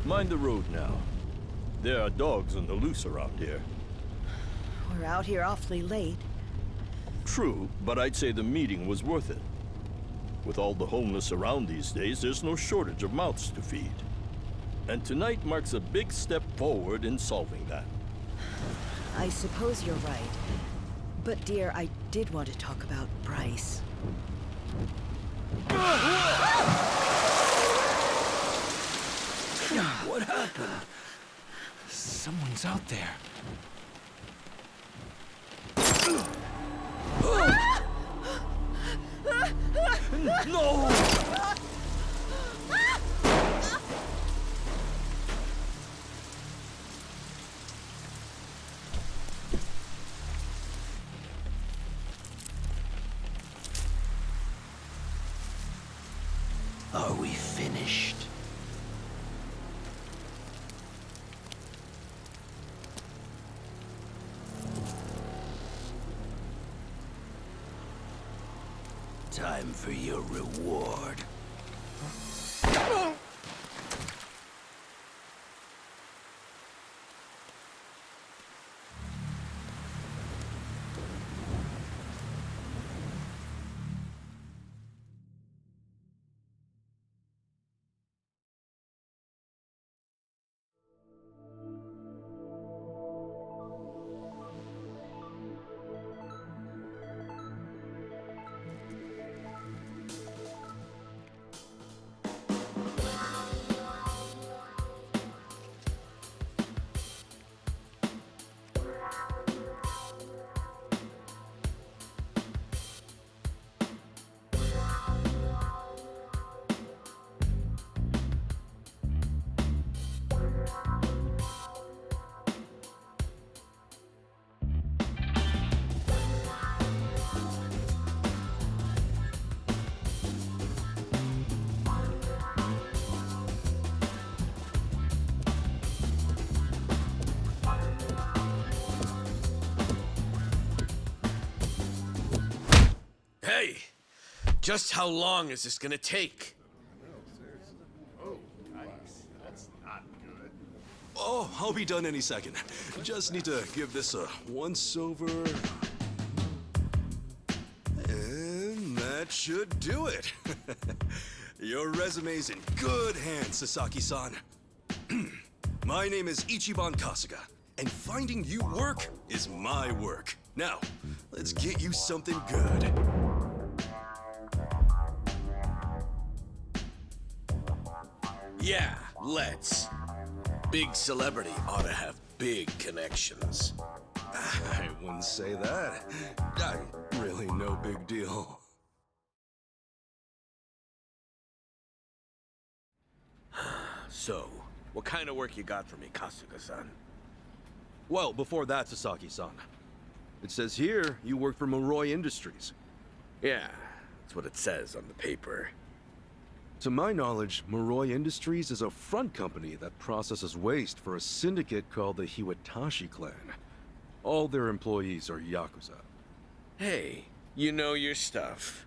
Mind the road now. There are dogs on the loose around here. We're out here awfully late. True, but I'd say the meeting was worth it. With all the homeless around these days, there's no shortage of mouths to feed. And tonight marks a big step forward in solving that. I suppose you're right. But dear, I did want to talk about Bryce. What happened? Someone's out there. No! Are we finished? Time for your reward. Hey, just how long is this gonna take? Oh, I'll be done any second. Just need to give this a once-over. And that should do it. Your resume's in good hands, Sasaki-san. My name is Ichiban Kasuga, and finding you work is my work. Now, let's get you something good. Yeah, let's. Big celebrity ought to have big connections. I wouldn't say that. I'm really no big deal. So, what kind of work you got for me, Kasuga-san? Well, before that, Sasaki-san. It says here you work for Moroi Industries. Yeah, that's what it says on the paper. To my knowledge, Moroi Industries is a front company that processes waste for a syndicate called the Hiwatashi clan. All their employees are Yakuza. Hey, you know your stuff.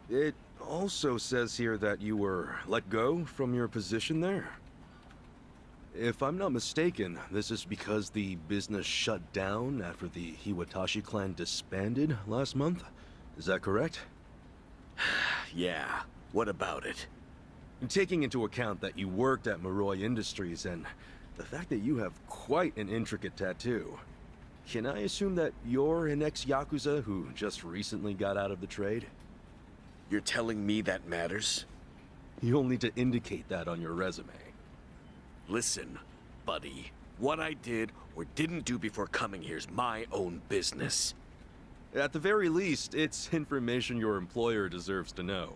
It also says here that you were let go from your position there. If I'm not mistaken, this is because the business shut down after the Hiwatashi clan disbanded last month? Is that correct? Yeah, what about it? Taking into account that you worked at Moroi Industries and the fact that you have quite an intricate tattoo, can I assume that you're an ex-Yakuza who just recently got out of the trade? You're telling me that matters? You'll need to indicate that on your resume. Listen, buddy. What I did or didn't do before coming here's my own business. At the very least, it's information your employer deserves to know.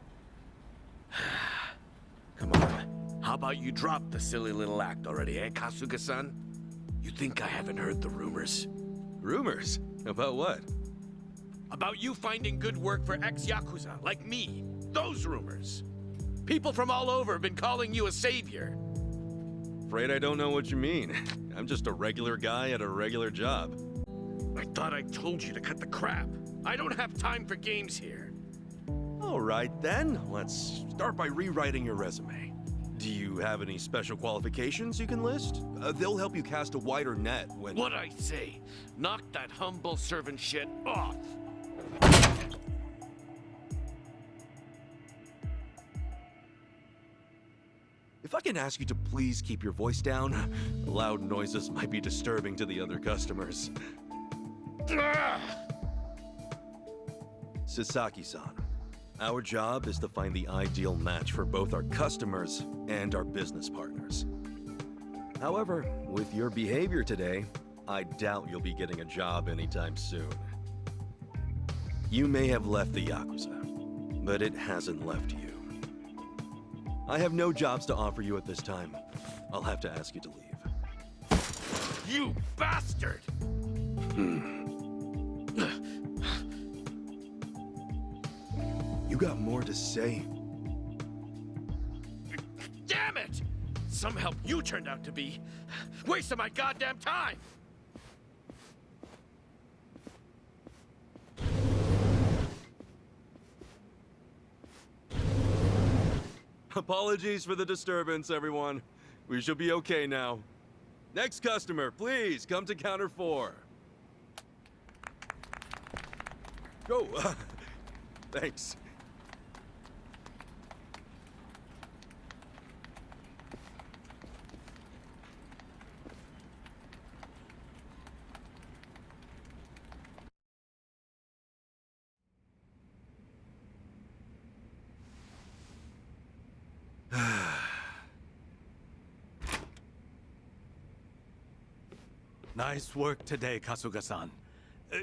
Come on. How about you drop the silly little act already, eh, Kasuga-san? You think I haven't heard the rumors? Rumors? About what? About you finding good work for ex-Yakuza, like me. Those rumors. People from all over have been calling you a savior. Afraid I don't know what you mean. I'm just a regular guy at a regular job. I thought I told you to cut the crap. I don't have time for games here. All right then, let's start by rewriting your resume. Do you have any special qualifications you can list? They'll help you cast a wider net when... What I say, knock that humble servant shit off. If I can ask you to please keep your voice down, loud noises might be disturbing to the other customers. Sasaki-san, our job is to find the ideal match for both our customers and our business partners. However, with your behavior today, I doubt you'll be getting a job anytime soon. You may have left the Yakuza, but it hasn't left you. I have no jobs to offer you at this time. I'll have to ask you to leave. You bastard! You got more to say? Damn it! Some help you turned out to be. Wasting my goddamn time! Apologies for the disturbance, everyone. We should be okay now. Next customer, please come to counter 4. Go. Thanks. Nice work today, Kasuga-san.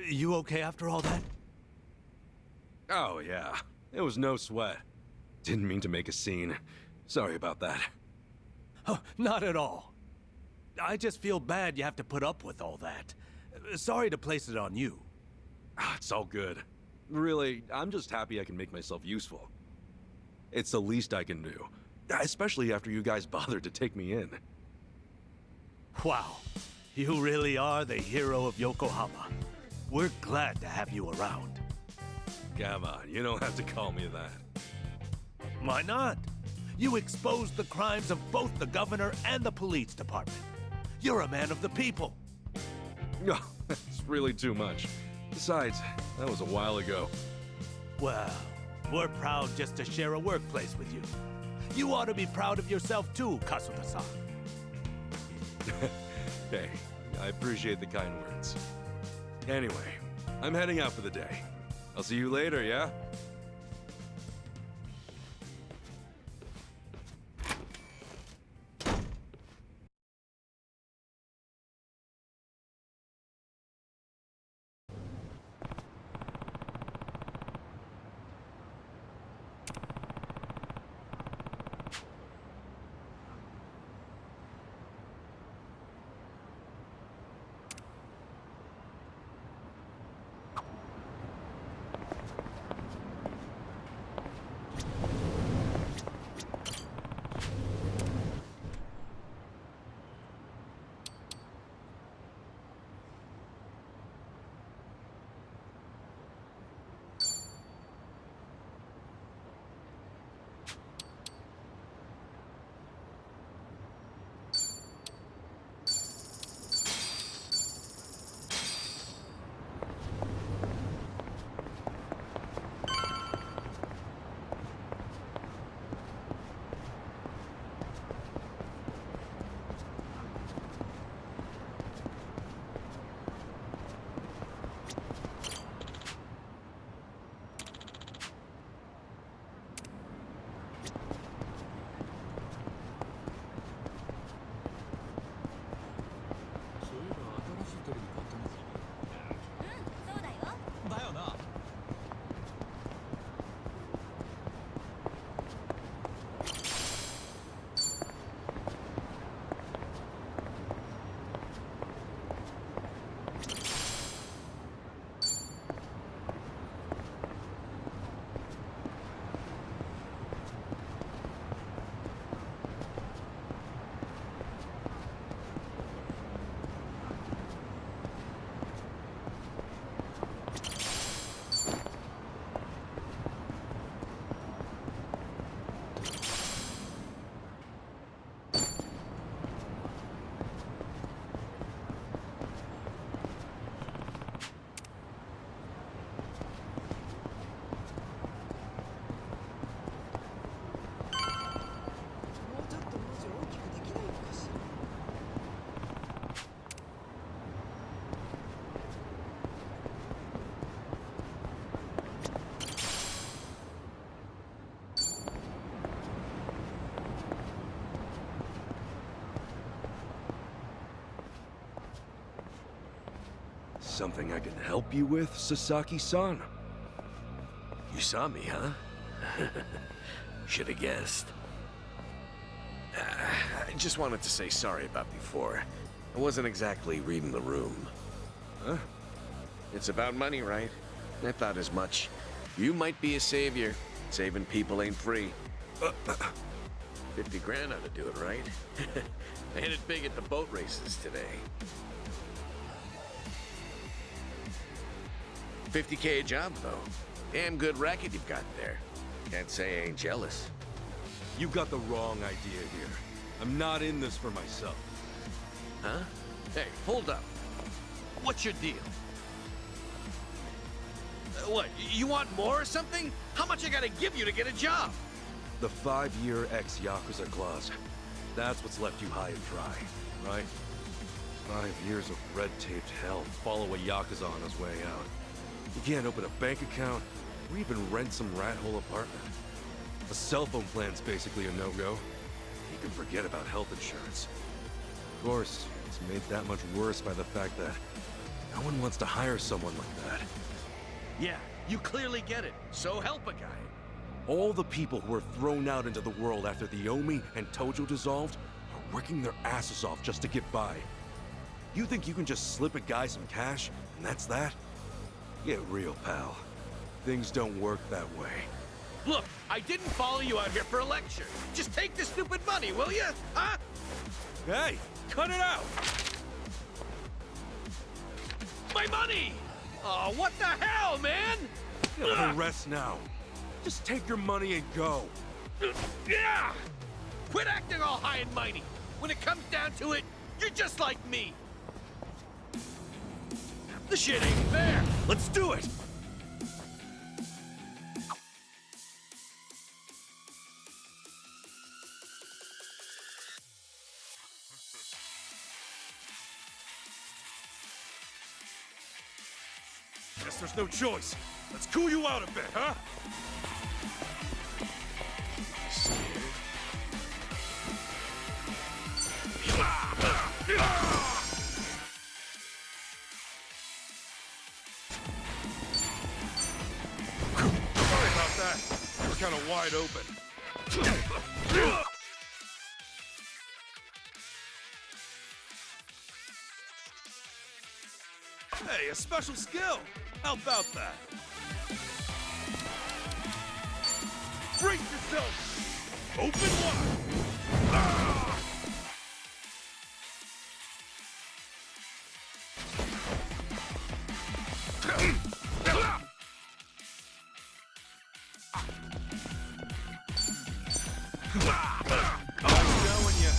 You okay after all that? Oh, yeah. It was no sweat. Didn't mean to make a scene. Sorry about that. Oh, not at all. I just feel bad you have to put up with all that. Sorry to place it on you. It's all good. Really, I'm just happy I can make myself useful. It's the least I can do. Especially after you guys bothered to take me in. Wow. You really are the hero of Yokohama. We're glad to have you around. Come on, you don't have to call me that. Why not? You exposed the crimes of both the governor and the police department. You're a man of the people. No, it's really too much. Besides, that was a while ago. Well, we're proud just to share a workplace with you. You ought to be proud of yourself too, Kasuga-san. Hey, I appreciate the kind words. Anyway, I'm heading out for the day. I'll see you later, yeah? something I can help you with, Sasaki-san? You saw me, huh? Should have guessed. I just wanted to say sorry about before. I wasn't exactly reading the room. Huh? It's about money, right? I thought as much. You might be a savior. Saving people ain't free. 50 grand ought to do it, right? I hit it big at the boat races today. 50K a job, though. Damn good racket you've got there. Can't say I ain't jealous. You got the wrong idea here. I'm not in this for myself. Huh? Hey, hold up. What's your deal? What, you want more or something? How much I gotta give you to get a job? The 5-year ex-Yakuza clause. That's what's left you high and dry, right? 5 years of red-taped hell follow a Yakuza on his way out. You can't open a bank account, or even rent some rat-hole apartment. A cell phone plan's basically a no-go. You can forget about health insurance. Of course, it's made that much worse by the fact that no one wants to hire someone like that. Yeah, you clearly get it. So help a guy. All the people who were thrown out into the world after the Omi and Tojo dissolved are working their asses off just to get by. You think you can just slip a guy some cash, and that's that? Get real, pal. Things don't work that way. Look, I didn't follow you out here for a lecture. Just take the stupid money, will you? Huh? Hey, cut it out! My money! Oh, what the hell, man? Rest now. Just take your money and go. Yeah! Quit acting all high and mighty. When it comes down to it, you're just like me. The shit ain't fair. Let's do it! Guess there's no choice. Let's cool you out a bit, huh? Sorry about that. We're kind of wide open. Hey, a special skill! How about that? Brace yourself! Open wide! Ah! I'm showing you.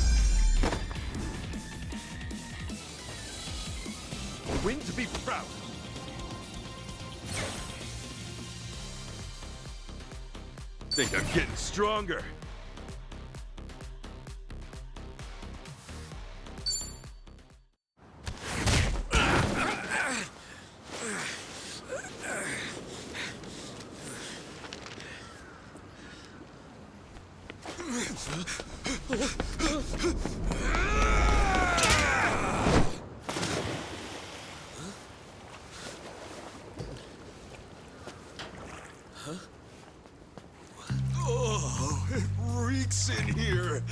A win to be proud of. Think I'm getting stronger. Oh, it reeks in here.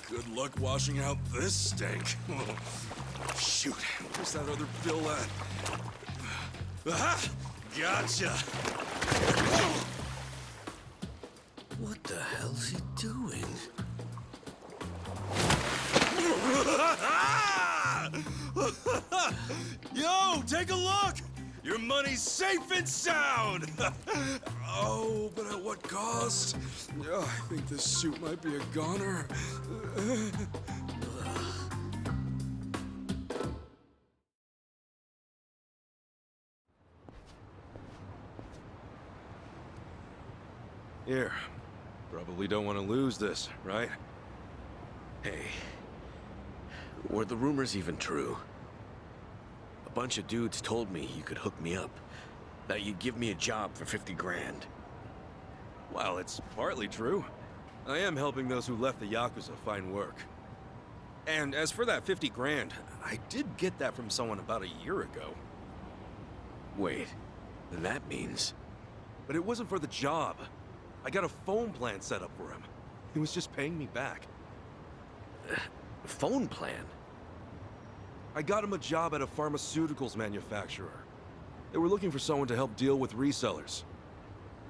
Good luck washing out this stank. Shoot, where's that other bill at? Aha! Gotcha! What the hell's he doing? Yo, take a look! Your money's safe and sound! Oh, but at what cost? Oh, I think this suit might be a goner. Here. Probably don't want to lose this, right? Hey, were the rumors even true? A bunch of dudes told me you could hook me up, that you'd give me a job for 50 grand. Well, it's partly true. I am helping those who left the Yakuza find work. And as for that 50 grand, I did get that from someone about a year ago. Wait, then that means... But it wasn't for the job. I got a phone plan set up for him. He was just paying me back. Phone plan? I got him a job at a pharmaceuticals manufacturer. They were looking for someone to help deal with resellers.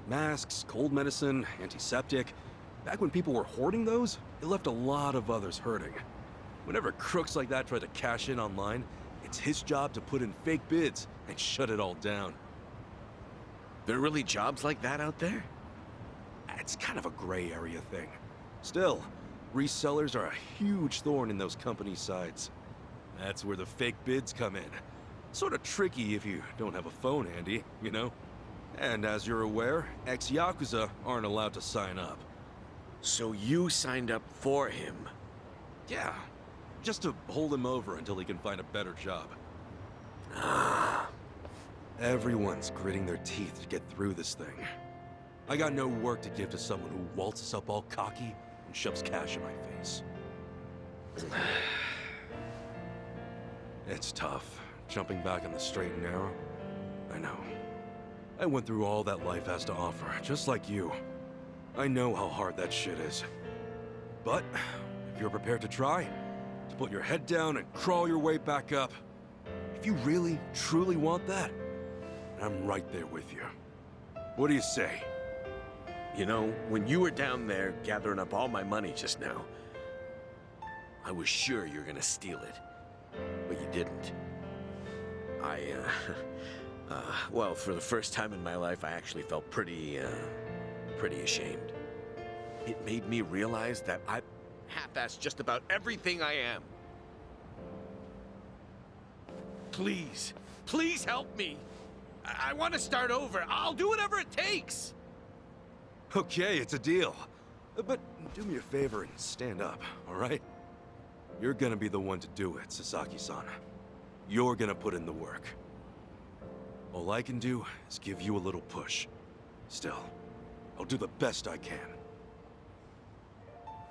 Masks, cold medicine, antiseptic. Back when people were hoarding those, it left a lot of others hurting. Whenever crooks like that try to cash in online, it's his job to put in fake bids and shut it all down. There are really jobs like that out there? It's kind of a gray area thing. Still, resellers are a huge thorn in those companies' sides. That's where the fake bids come in. Sort of tricky if you don't have a phone handy, you know? And as you're aware, ex-Yakuza aren't allowed to sign up. So you signed up for him? Yeah, just to hold him over until he can find a better job. Everyone's gritting their teeth to get through this thing. I got no work to give to someone who waltzes up all cocky and shoves cash in my face. It's tough, jumping back on the straight and narrow. I know. I went through all that life has to offer, just like you. I know how hard that shit is. But, if you're prepared to try, to put your head down and crawl your way back up, if you really, truly want that, I'm right there with you. What do you say? You know, when you were down there gathering up all my money just now, I was sure you were gonna steal it. But you didn't. Well, for the first time in my life, I actually felt pretty ashamed. It made me realize that I half-assed just about everything I am. Please, please help me. I want to start over. I'll do whatever it takes. Okay, it's a deal. But do me a favor and stand up, all right? You're gonna be the one to do it, Sasaki-san. You're gonna put in the work. All I can do is give you a little push. Still, I'll do the best I can.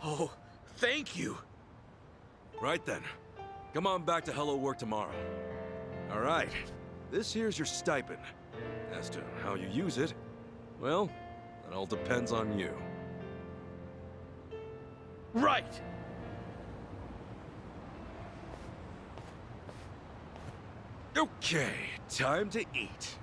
Oh, thank you. Right then. Come on back to Hello Work tomorrow. All right. This here's your stipend. As to how you use it, well, that all depends on you. Right. Okay, time to eat.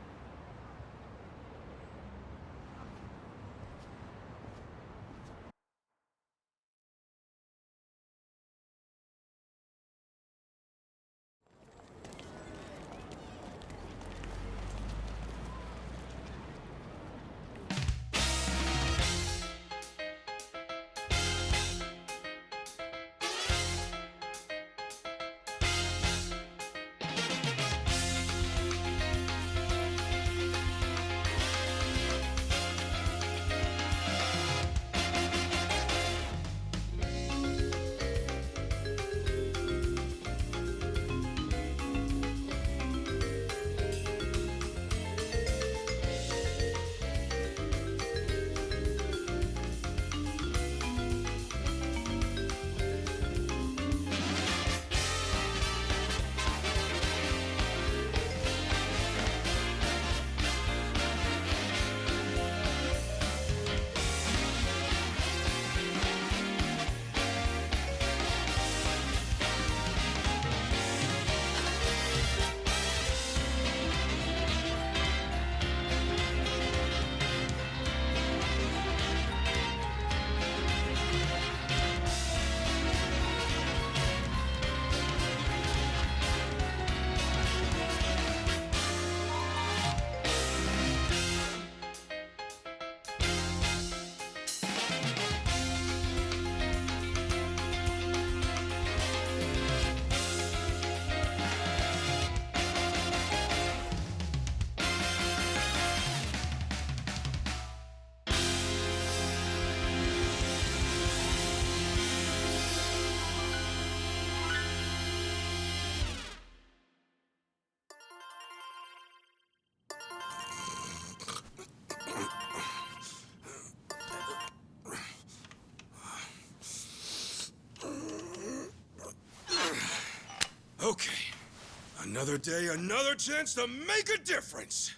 Another day, another chance to make a difference!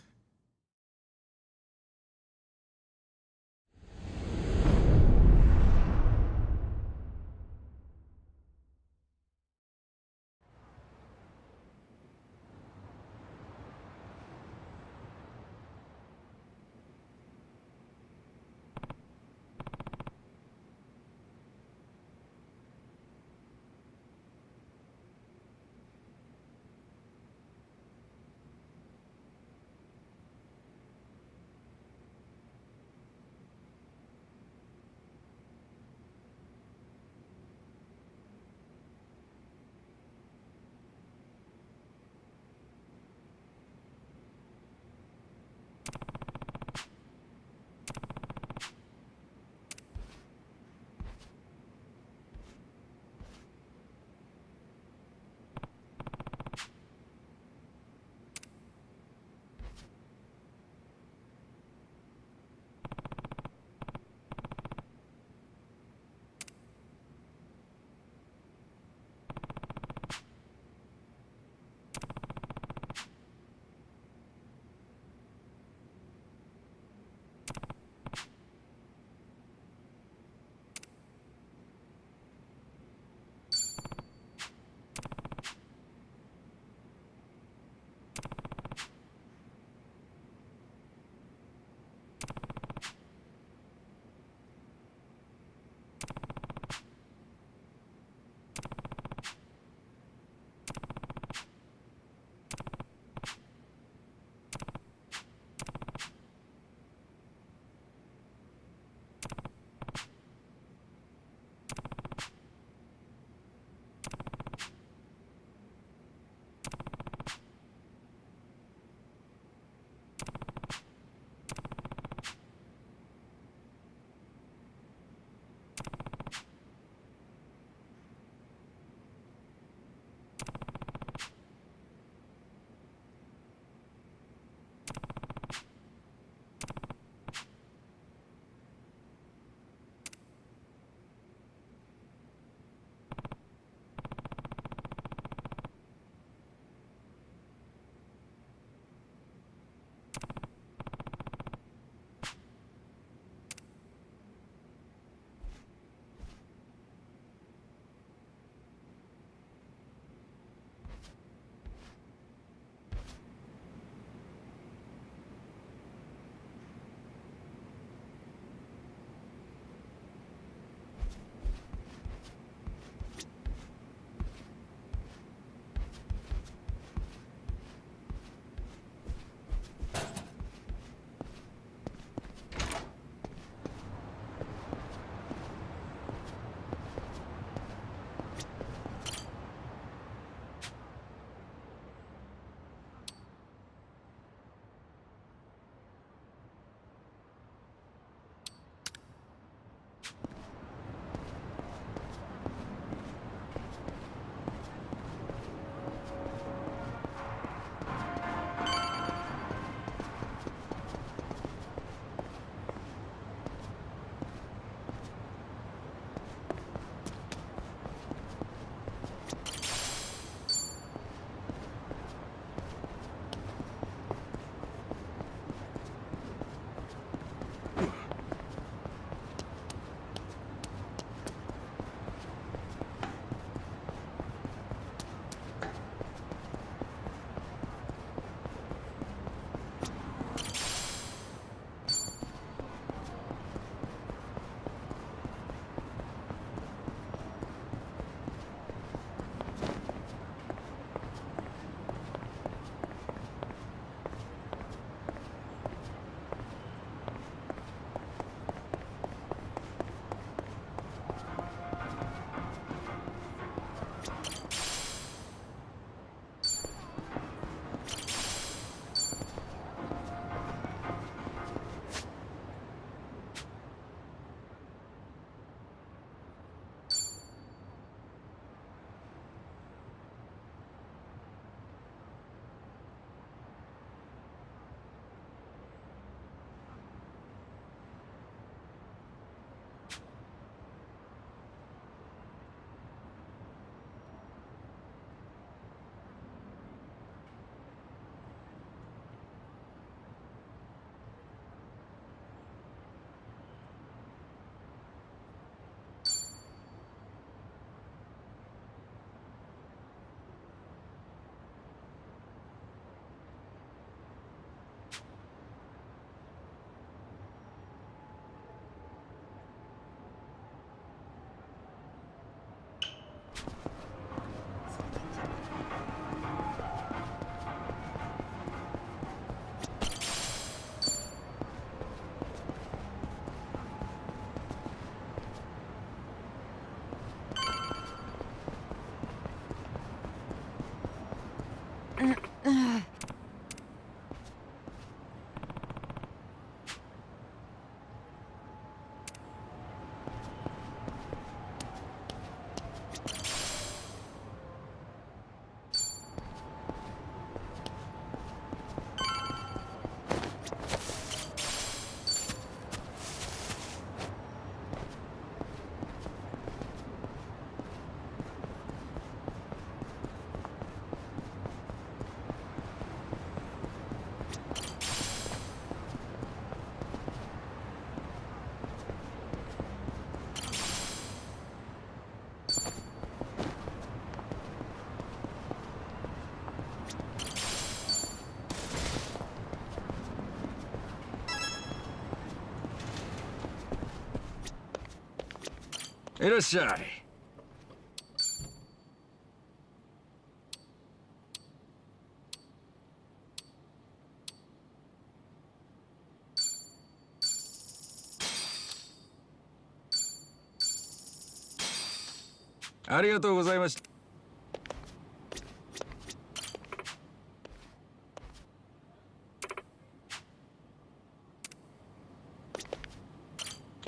いらっしゃい。ありがとうございました。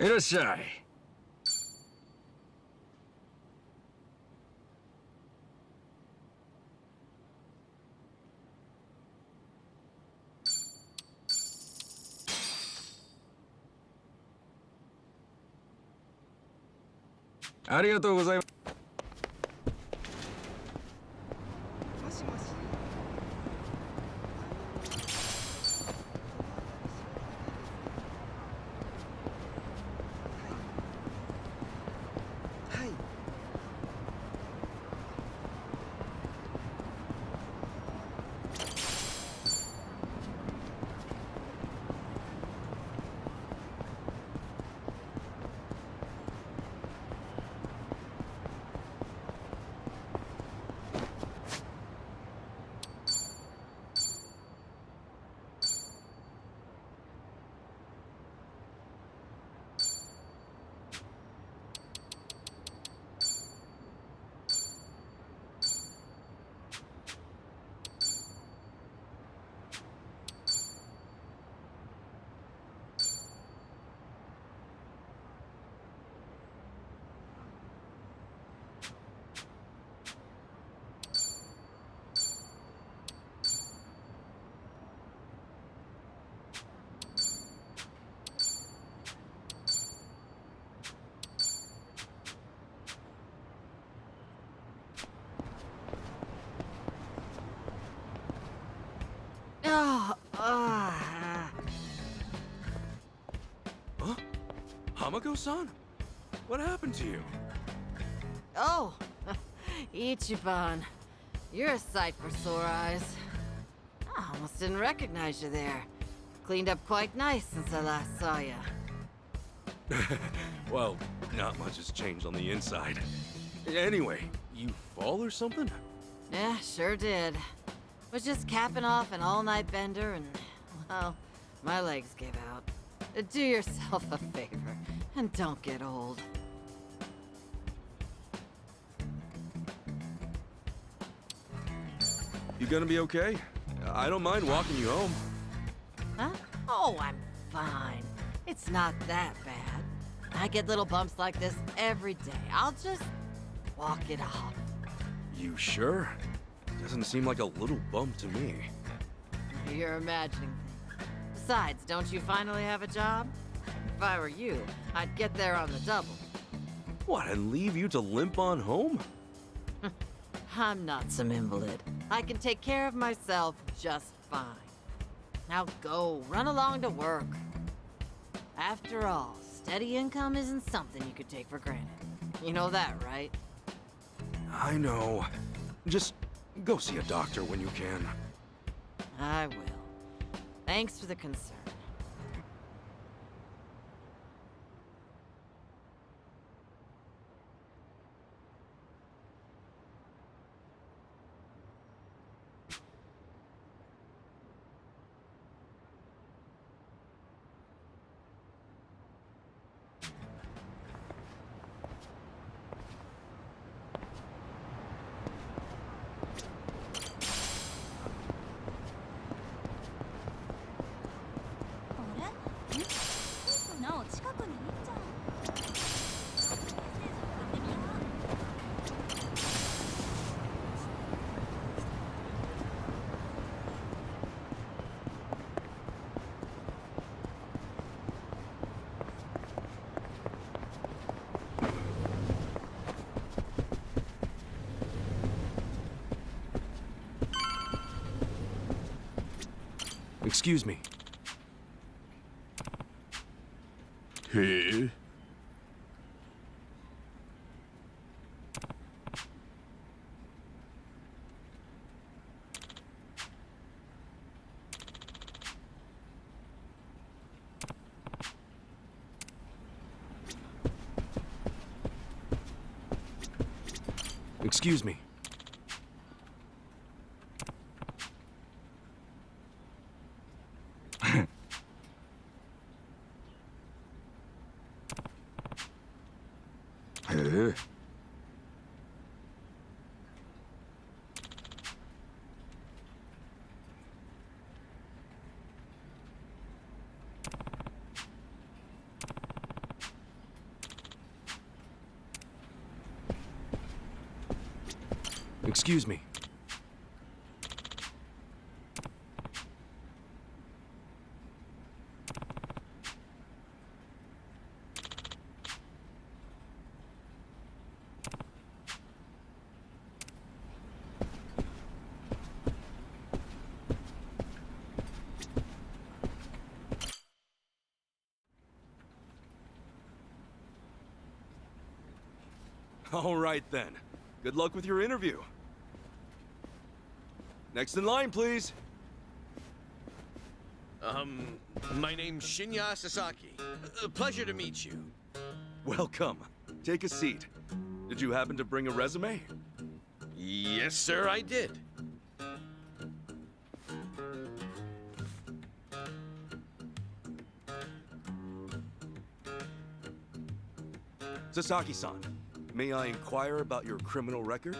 いらっしゃい。ありがとうございます。Oh, ah. Huh? Hamako-san? What happened to you? Oh, Ichiban. You're a sight for sore eyes. I almost didn't recognize you there. Cleaned up quite nice since I last saw you. Well, not much has changed on the inside. Anyway, you fall or something? Yeah, sure did. Was just capping off an all-night bender and, well, my legs gave out. Do yourself a favor and don't get old. You gonna be okay? I don't mind walking you home. Huh? Oh, I'm fine. It's not that bad. I get little bumps like this every day. I'll just walk it off. You sure? Doesn't seem like a little bump to me. You're imagining things. Besides, don't you finally have a job? If I were you, I'd get there on the double. What, and leave you to limp on home? I'm not some invalid. I can take care of myself just fine. Now go, run along to work. After all, steady income isn't something you could take for granted. You know that, right? I know. Just go see a doctor when you can. I will. Thanks for the concern. Excuse me. Hey? Excuse me. Excuse me. All right then. Good luck with your interview. Next in line, please. My name's Shinya Sasaki. Pleasure to meet you. Welcome. Take a seat. Did you happen to bring a resume? Yes, sir, I did. Sasaki-san, may I inquire about your criminal record?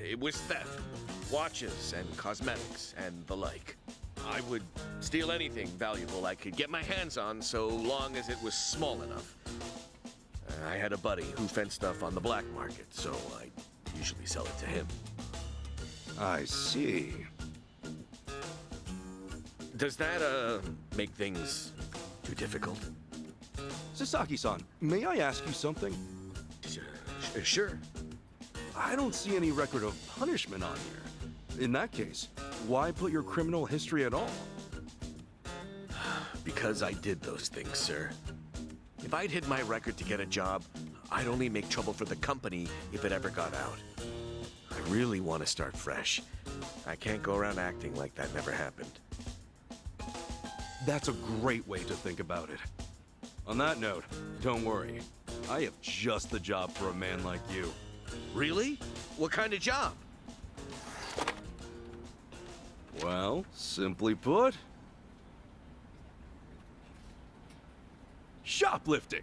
It was theft, watches and cosmetics and the like. I would steal anything valuable I could get my hands on so long as it was small enough. I had a buddy who fenced stuff on the black market, so I usually sell it to him. I see. Does that, make things too difficult? Sasaki-san, may I ask you something? Sure. I don't see any record of punishment on here. In that case, why put your criminal history at all? Because I did those things, sir. If I'd hid my record to get a job, I'd only make trouble for the company if it ever got out. I really want to start fresh. I can't go around acting like that never happened. That's a great way to think about it. On that note, don't worry. I have just the job for a man like you. Really? What kind of job? Well, simply put... shoplifting!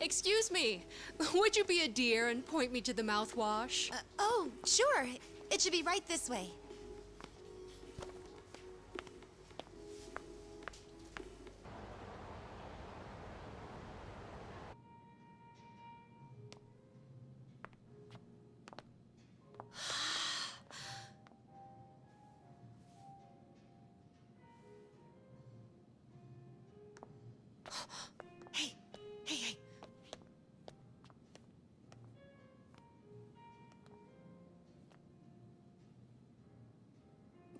Excuse me. Would you be a dear and point me to the mouthwash? Oh, sure. It should be right this way. Hey, hey, hey.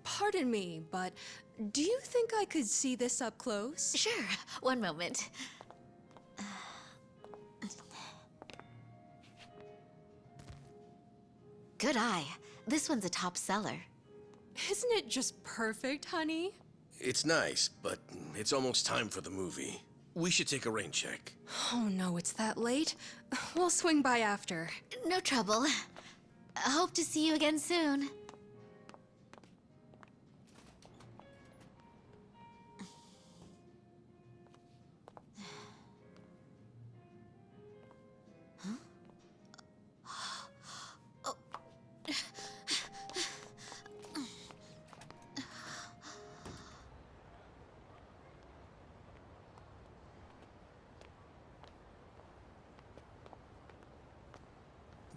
Pardon me, but do you think I could see this up close? Sure. One moment. Good eye. This one's a top seller. Isn't it just perfect, honey? It's nice, but it's almost time for the movie. We should take a rain check. Oh no, it's that late. We'll swing by after. No trouble. Hope to see you again soon.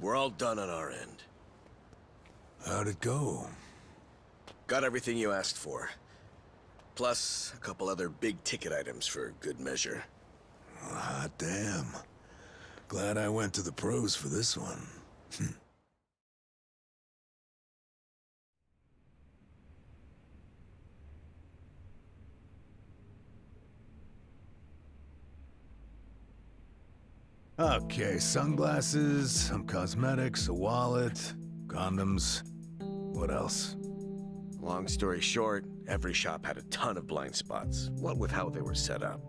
We're all done on our end. How'd it go? Got everything you asked for. Plus, a couple other big-ticket items for good measure. Ah, damn. Glad I went to the pros for this one. Okay, sunglasses, some cosmetics, a wallet, condoms. What else? Long story short, every shop had a ton of blind spots, what with how they were set up.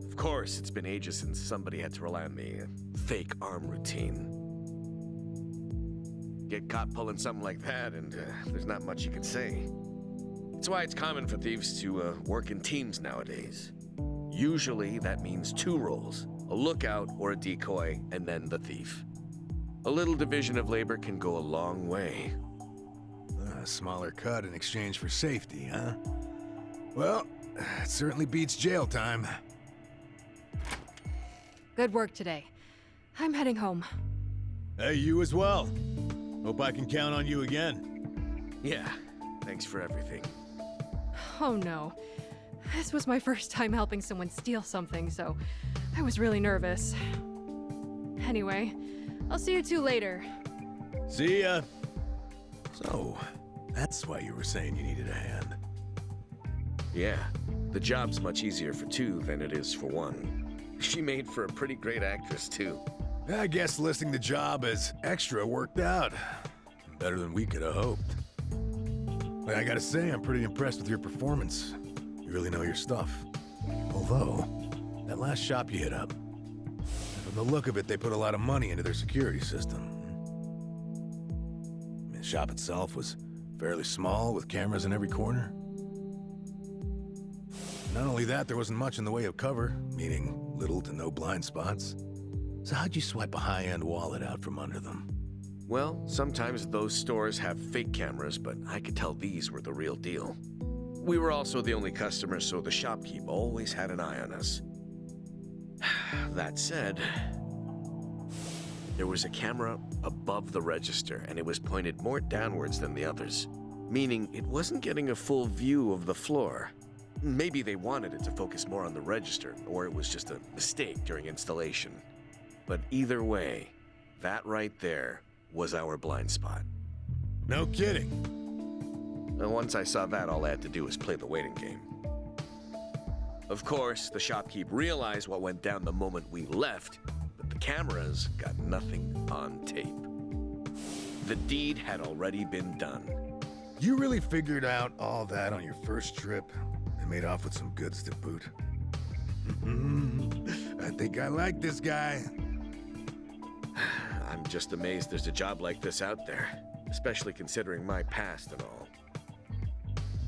Of course, it's been ages since somebody had to rely on the fake arm routine. Get caught pulling something like that, and there's not much you can say. It's why it's common for thieves to work in teams nowadays. Usually, that means 2 roles. A lookout or a decoy, and then the thief. A little division of labor can go a long way. A smaller cut in exchange for safety, huh? Well, it certainly beats jail time. Good work today. I'm heading home. Hey, you as well. Hope I can count on you again. Yeah, thanks for everything. Oh no. This was my first time helping someone steal something, so I was really nervous. Anyway, I'll see you two later. See ya. So, that's why you were saying you needed a hand. Yeah, the job's much easier for 2 than it is for 1. She made for a pretty great actress, too. I guess listing the job as extra worked out. Better than we could have hoped. But I gotta say, I'm pretty impressed with your performance. You really know your stuff. Although, that last shop you hit up, from the look of it, they put a lot of money into their security system. The shop itself was fairly small, with cameras in every corner. Not only that, there wasn't much in the way of cover, meaning little to no blind spots. So how'd you swipe a high-end wallet out from under them? Well, sometimes those stores have fake cameras, but I could tell these were the real deal. We were also the only customers, so the shopkeep always had an eye on us. That said, there was a camera above the register, and it was pointed more downwards than the others, meaning it wasn't getting a full view of the floor. Maybe they wanted it to focus more on the register, or it was just a mistake during installation. But either way, that right there was our blind spot. No kidding. And once I saw that, all I had to do was play the waiting game. Of course, the shopkeep realized what went down the moment we left, but the cameras got nothing on tape. The deed had already been done. You really figured out all that on your first trip and made off with some goods to boot. I think I like this guy. I'm just amazed there's a job like this out there, especially considering my past and all.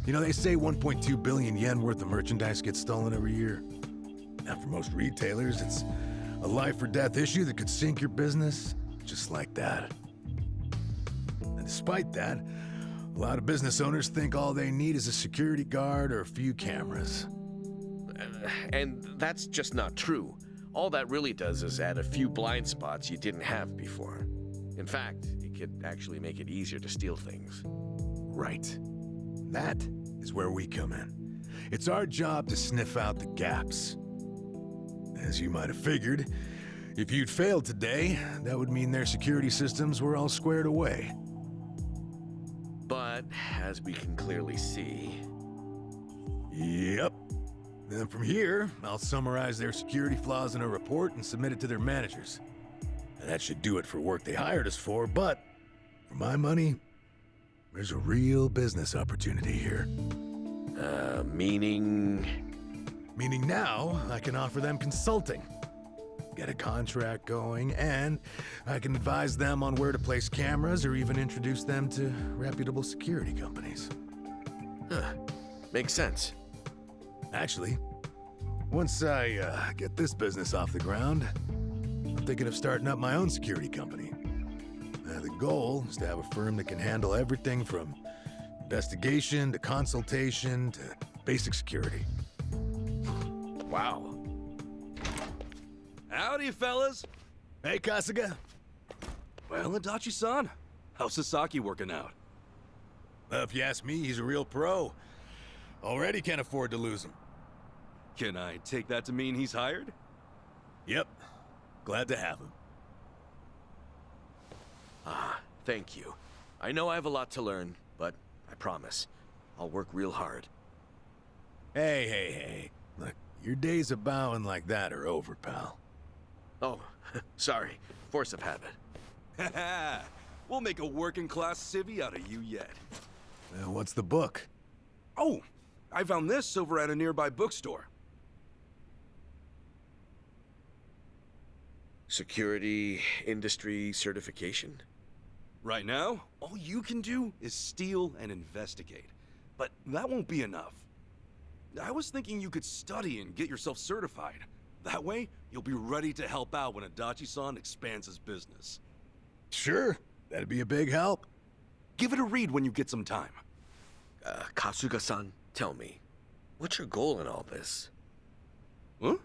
You know, they say 1.2 billion yen worth of merchandise gets stolen every year. Now, for most retailers, it's a life or death issue that could sink your business, just like that. And despite that, a lot of business owners think all they need is a security guard or a few cameras. And that's just not true. All that really does is add a few blind spots you didn't have before. In fact, it could actually make it easier to steal things. Right. That is where we come in. It's our job to sniff out the gaps. As you might have figured, if you'd failed today, that would mean their security systems were all squared away. But, as we can clearly see... Yep. Then from here, I'll summarize their security flaws in a report and submit it to their managers. And that should do it for work they hired us for, but for my money, there's a real business opportunity here. Meaning? Meaning now, I can offer them consulting. Get a contract going, and I can advise them on where to place cameras or even introduce them to reputable security companies. Huh. Makes sense. Actually, once I get this business off the ground, I'm thinking of starting up my own security company. The goal is to have a firm that can handle everything from investigation to consultation to basic security. Wow. Howdy, fellas. Hey, Kasuga. Well, Adachi-san, how's Sasaki working out? If you ask me, he's a real pro. Already can't afford to lose him. Can I take that to mean he's hired? Yep. Glad to have him. Ah, thank you. I know I have a lot to learn, but I promise, I'll work real hard. Hey. Look, your days of bowing like that are over, pal. Oh, sorry. Force of habit. Haha, we'll make a working-class civvy out of you yet. What's the book? Oh, I found this over at a nearby bookstore. Security industry certification? Right now, all you can do is steal and investigate. But that won't be enough. I was thinking you could study and get yourself certified. That way, you'll be ready to help out when Adachi-san expands his business. Sure, that'd be a big help. Give it a read when you get some time. Kasuga-san, tell me, what's your goal in all this? Huh?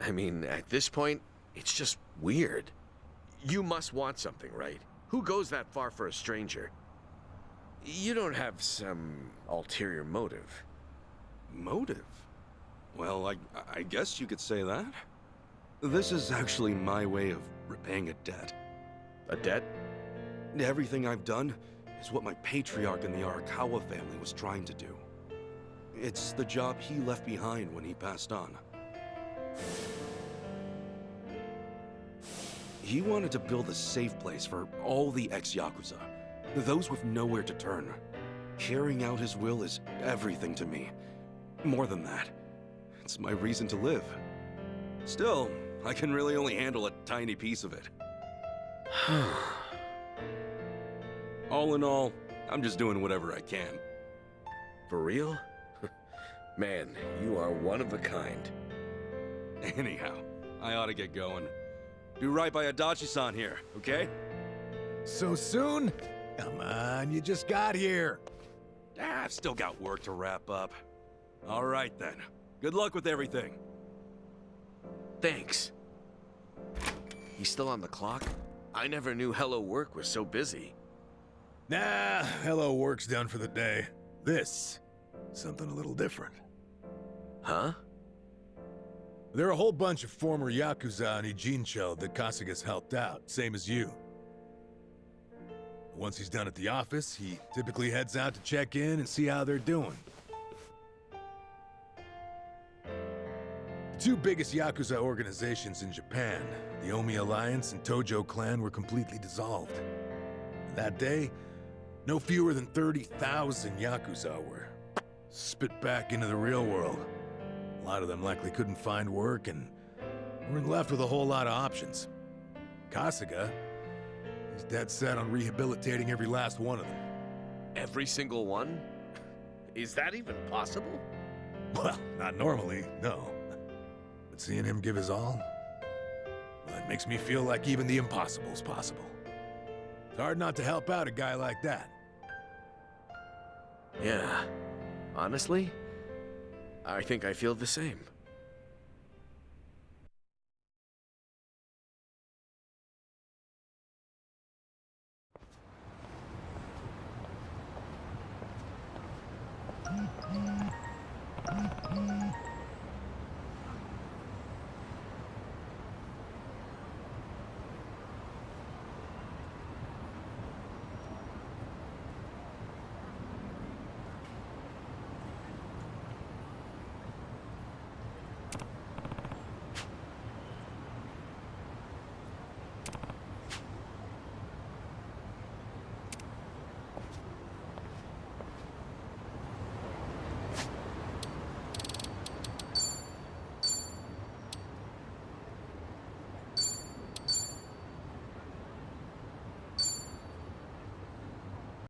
I mean, at this point, it's just weird. You must want something, right? Who goes that far for a stranger? You don't have some ulterior motive. Motive? Well, I guess you could say that. This is actually my way of repaying a debt. A debt? Everything I've done is what my patriarch in the Arakawa family was trying to do. It's the job he left behind when he passed on. He wanted to build a safe place for all the ex-Yakuza, those with nowhere to turn. Carrying out his will is everything to me. More than that, it's my reason to live. Still, I can really only handle a tiny piece of it. All in all, I'm just doing whatever I can. For real? Man, you are one of a kind. Anyhow, I ought to get going. Do right by Adachi-san here, okay? So soon? Come on, you just got here. I've still got work to wrap up. All right then. Good luck with everything. Thanks. He's still on the clock? I never knew Hello Work was so busy. Nah, hello work's done for the day. This, something a little different. Huh? There are a whole bunch of former Yakuza in Ijincho that Kasuga's helped out, same as you. Once he's done at the office, he typically heads out to check in and see how they're doing. The two biggest Yakuza organizations in Japan, the Omi Alliance and Tojo Clan, were completely dissolved. And that day, no fewer than 30,000 Yakuza were spit back into the real world. A lot of them likely couldn't find work and weren't left with a whole lot of options. Kasuga, he's dead set on rehabilitating every last one of them. Every single one? Is that even possible? Well, not normally, no. But seeing him give his all, well, it makes me feel like even the impossible's possible. It's hard not to help out a guy like that. Yeah. Honestly, I think I feel the same.